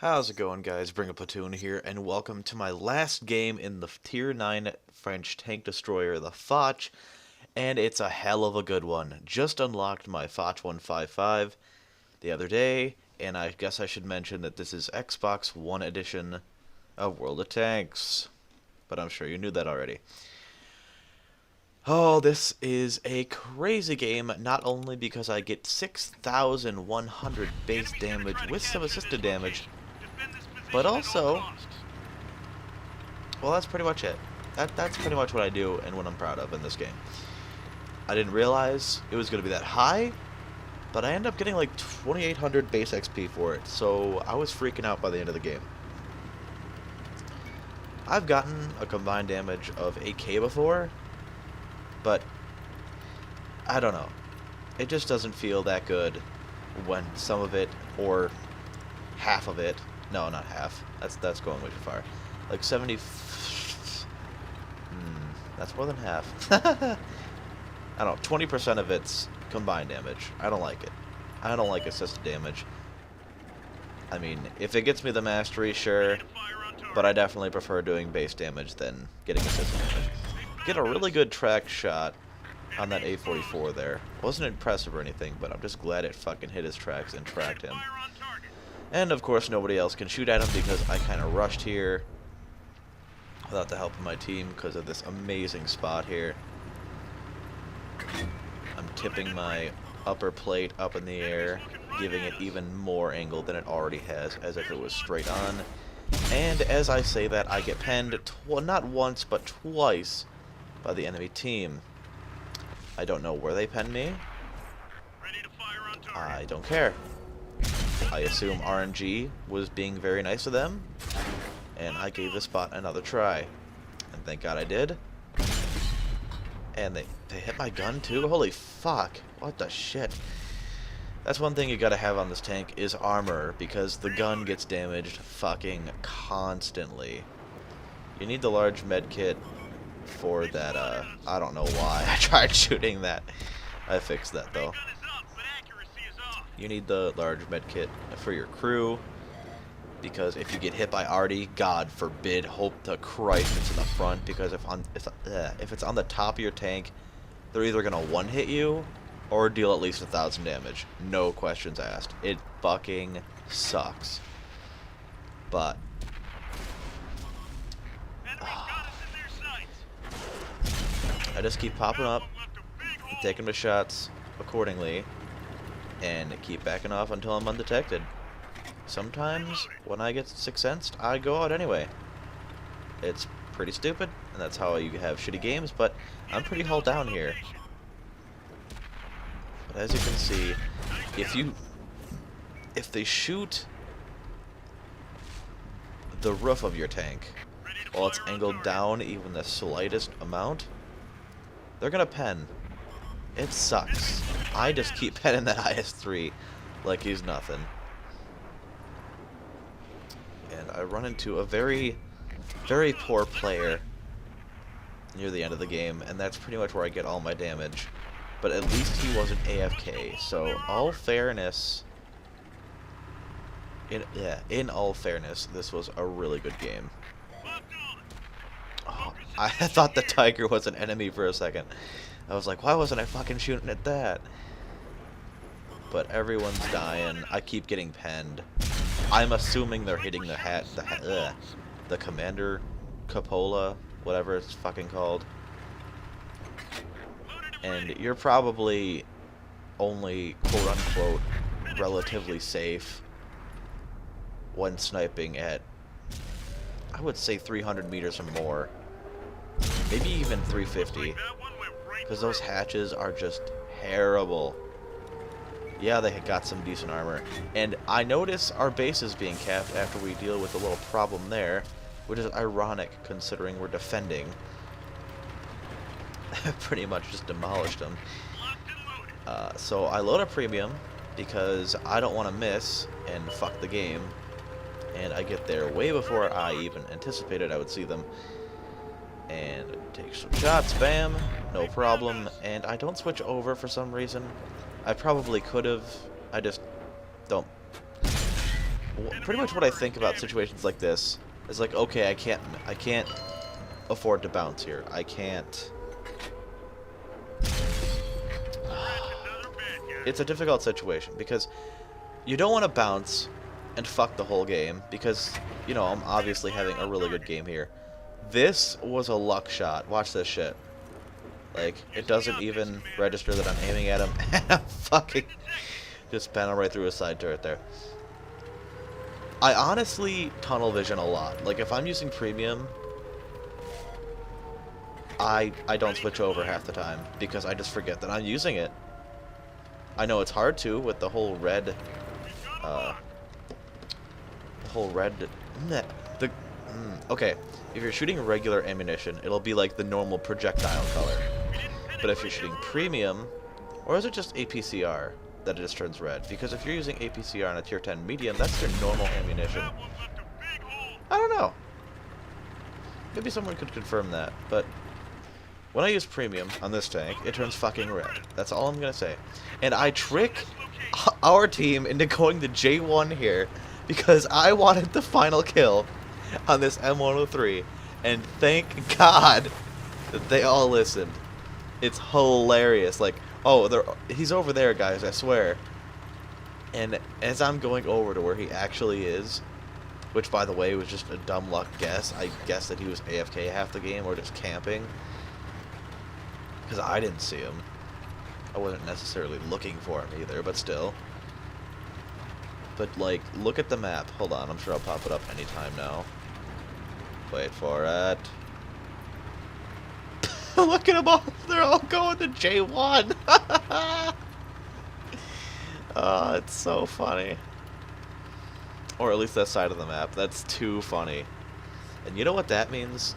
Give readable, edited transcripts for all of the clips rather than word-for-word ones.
How's it going, guys? Bring a Platoon here, and welcome to my last game in the Tier 9 French tank destroyer, the Foch, and it's a hell of a good one. Just unlocked my Foch 155 the other day, and I guess I should mention that this is Xbox One edition of World of Tanks, but I'm sure you knew that already. Oh, this is a crazy game, not only because I get 6,100 base damage with some assisted damage, but also, well, that's pretty much it. That's pretty much what I do and what I'm proud of in this game. I didn't realize it was going to be that high, but I ended up getting like 2,800 base XP for it, so I was freaking out by the end of the game. I've gotten a combined damage of 8k before, but I don't know. It just doesn't feel that good when some of it, or half of it, no, not half. That's going way too far. Like 70. That's more than half. I don't know. 20% of it's combined damage. I don't like it. I don't like assisted damage. I mean, if it gets me the mastery, sure, but I definitely prefer doing base damage than getting assisted damage. Get a really good track shot on that A44 there. Wasn't impressive or anything, but I'm just glad it fucking hit his tracks and tracked him. And of course nobody else can shoot at him because I kind of rushed here without the help of my team because of this amazing spot here. I'm tipping my upper plate up in the air, giving it even more angle than it already has, as if it was straight on. And as I say that, I get penned not once but twice by the enemy team. I don't know where they penned me. I don't care. I assume RNG was being very nice to them, and I gave the spot another try. And thank God I did. And they hit my gun too? Holy fuck. What the shit? That's one thing you gotta have on this tank is armor, because the gun gets damaged fucking constantly. You need the large med kit for that, I don't know why I tried shooting that. I fixed that though. You need the large medkit for your crew, because if you get hit by Artie, God forbid, hope to Christ it's in the front, because if it's on the top of your tank, they're either gonna one-hit you or deal at least 1,000 damage. No questions asked. It fucking sucks. But I just keep popping up, taking my shots accordingly, and keep backing off until I'm undetected. Sometimes, when I get sixth sensed, I go out anyway. It's pretty stupid, and that's how you have shitty games, but I'm pretty hull down here. But as you can see, if they shoot the roof of your tank while it's angled down even the slightest amount, they're gonna pen. It sucks. I just keep penning that IS-3 like he's nothing. And I run into a very, very poor player near the end of the game, and that's pretty much where I get all my damage. But at least he wasn't AFK, so all fairness, in all fairness, this was a really good game. Oh, I thought the Tiger was an enemy for a second. I was like, why wasn't I fucking shooting at that? But everyone's dying. I keep getting penned. I'm assuming they're hitting the Commander Cupola, whatever it's fucking called. And you're probably only, quote-unquote, relatively safe when sniping at, I would say 300 meters or more. Maybe even 350. Because those hatches are just terrible. Yeah, they got some decent armor. And I notice our base is being capped after we deal with a little problem there, which is ironic considering we're defending. Pretty much just demolished them. So I load a premium because I don't want to miss and fuck the game. And I get there way before I even anticipated I would see them. And take some shots, bam, no problem. And I don't switch over for some reason. I probably could have. I just don't pretty much what I think about situations like this is like, okay, I can't afford to bounce here. I can't. It's a difficult situation because you don't want to bounce and fuck the whole game because, you know, I'm obviously having a really good game here. This was a luck shot. Watch this shit. Like, it doesn't even register that I'm aiming at him, and I'm fucking just panel right through his side turret there. I honestly tunnel vision a lot. Like, if I'm using premium, I don't switch over half the time because I just forget that I'm using it. I know it's hard to with the whole red, okay, if you're shooting regular ammunition, it'll be like the normal projectile color. But if you're shooting premium, or is it just APCR that it just turns red? Because if you're using APCR on a tier 10 medium, that's your normal ammunition. I don't know. Maybe someone could confirm that, but when I use premium on this tank, it turns fucking red. That's all I'm gonna say. And I trick our team into going to J1 here because I wanted the final kill on this M103, and thank God that they all listened. It's hilarious. Like, oh, he's over there, guys, I swear. And as I'm going over to where he actually is, which, by the way, was just a dumb luck guess. I guessed that he was AFK half the game or just camping. Because I didn't see him. I wasn't necessarily looking for him either, but still. But, like, look at the map. Hold on, I'm sure I'll pop it up anytime now. Wait for it. Look at them all. They're all going to J1. Oh, it's so funny. Or at least that side of the map. That's too funny. And you know what that means?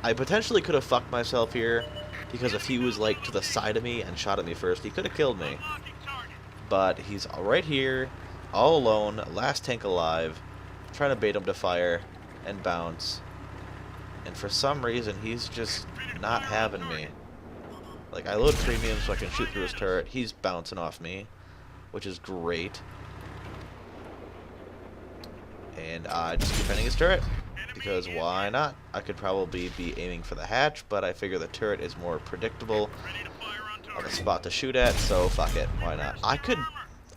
I potentially could have fucked myself here, because if he was, like, to the side of me and shot at me first, he could have killed me. But he's right here, all alone, last tank alive, trying to bait him to fire and bounce. And for some reason, he's just not having me. Like, I load premium so I can shoot through his turret. He's bouncing off me, which is great. And I just keep hitting his turret, because why not? I could probably be aiming for the hatch, but I figure the turret is more predictable of a spot to shoot at, so fuck it, why not? I could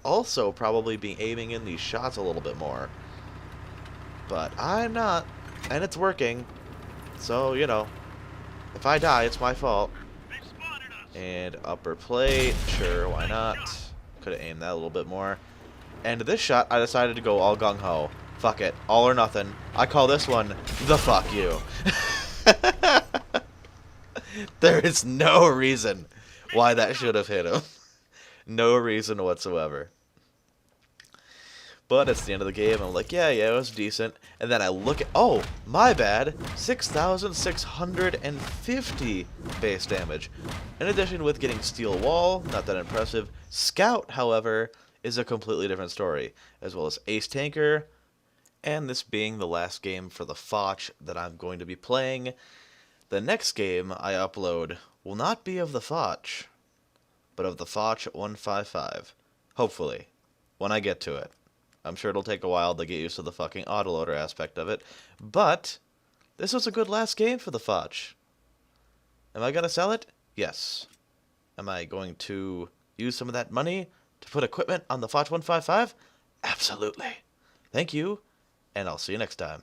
also probably be aiming in these shots a little bit more, but I'm not, and it's working, so, you know, if I die, it's my fault. And upper plate, sure, why not? Could have aimed that a little bit more. And this shot, I decided to go all gung-ho. Fuck it. All or nothing. I call this one the fuck you. There is no reason why that should have hit him. No reason whatsoever. But it's the end of the game. I'm like, yeah, it was decent. And then I look at... Oh, my bad. 6,650 base damage. In addition with getting steel wall, not that impressive. Scout, however, is a completely different story. As well as ace tanker. And this being the last game for the Foch that I'm going to be playing. The next game I upload will not be of the Foch, but of the Foch 155. Hopefully. When I get to it. I'm sure it'll take a while to get used to the fucking autoloader aspect of it. But this was a good last game for the Foch. Am I going to sell it? Yes. Am I going to use some of that money to put equipment on the Foch 155? Absolutely. Thank you, and I'll see you next time.